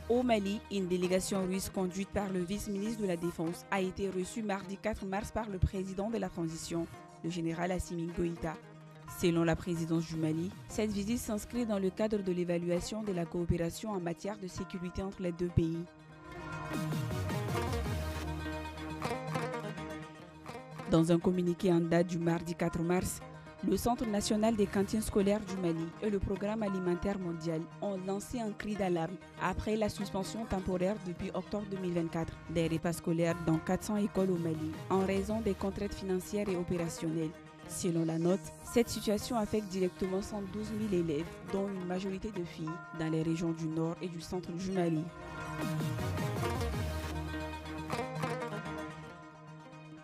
Au Mali, une délégation russe conduite par le vice-ministre de la Défense a été reçue mardi 4 mars par le président de la transition, le général Assimi Goïta. Selon la présidence du Mali, cette visite s'inscrit dans le cadre de l'évaluation de la coopération en matière de sécurité entre les deux pays. Dans un communiqué en date du mardi 4 mars, le Centre national des cantines scolaires du Mali et le Programme alimentaire mondial ont lancé un cri d'alarme après la suspension temporaire depuis octobre 2024 des repas scolaires dans 400 écoles au Mali en raison des contraintes financières et opérationnelles. Selon la note, cette situation affecte directement 112 000 élèves, dont une majorité de filles, dans les régions du nord et du centre du Mali.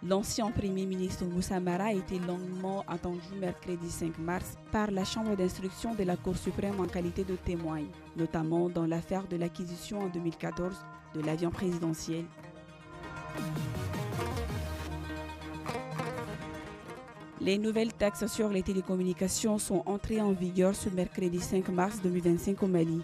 L'ancien Premier ministre Moussa Mara a été longuement attendu mercredi 5 mars par la Chambre d'instruction de la Cour suprême en qualité de témoin, notamment dans l'affaire de l'acquisition en 2014 de l'avion présidentiel. Les nouvelles taxes sur les télécommunications sont entrées en vigueur ce mercredi 5 mars 2025 au Mali.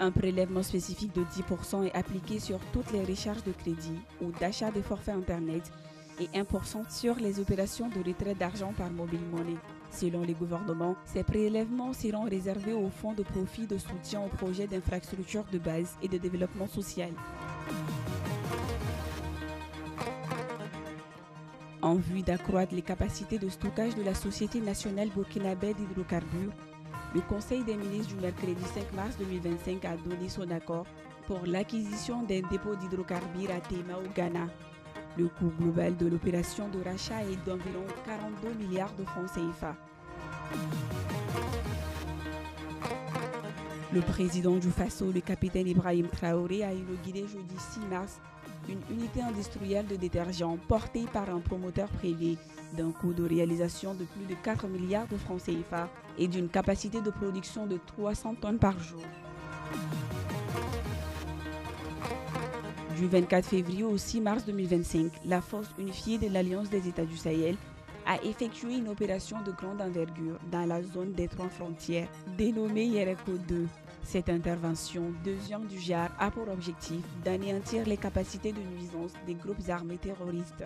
Un prélèvement spécifique de 10% est appliqué sur toutes les recharges de crédit ou d'achat de forfaits Internet et 1% sur les opérations de retrait d'argent par mobile money. Selon les gouvernements, ces prélèvements seront réservés aux fonds de profit de soutien aux projets d'infrastructure de base et de développement social. En vue d'accroître les capacités de stockage de la Société nationale burkinabé d'hydrocarbures, le Conseil des ministres du mercredi 5 mars 2025 a donné son accord pour l'acquisition d'un dépôt d'hydrocarbures à Tema au Ghana. Le coût global de l'opération de rachat est d'environ 42 milliards de francs CFA. Le président du Faso, le capitaine Ibrahim Traoré, a inauguré jeudi 6 mars une unité industrielle de détergents portée par un promoteur privé d'un coût de réalisation de plus de 4 milliards de francs CFA et d'une capacité de production de 300 tonnes par jour. Du 24 février au 6 mars 2025, la force unifiée de l'Alliance des États du Sahel a effectué une opération de grande envergure dans la zone des 3 frontières, dénommée Yereko 2. Cette intervention, deuxième du genre, a pour objectif d'anéantir les capacités de nuisance des groupes armés terroristes.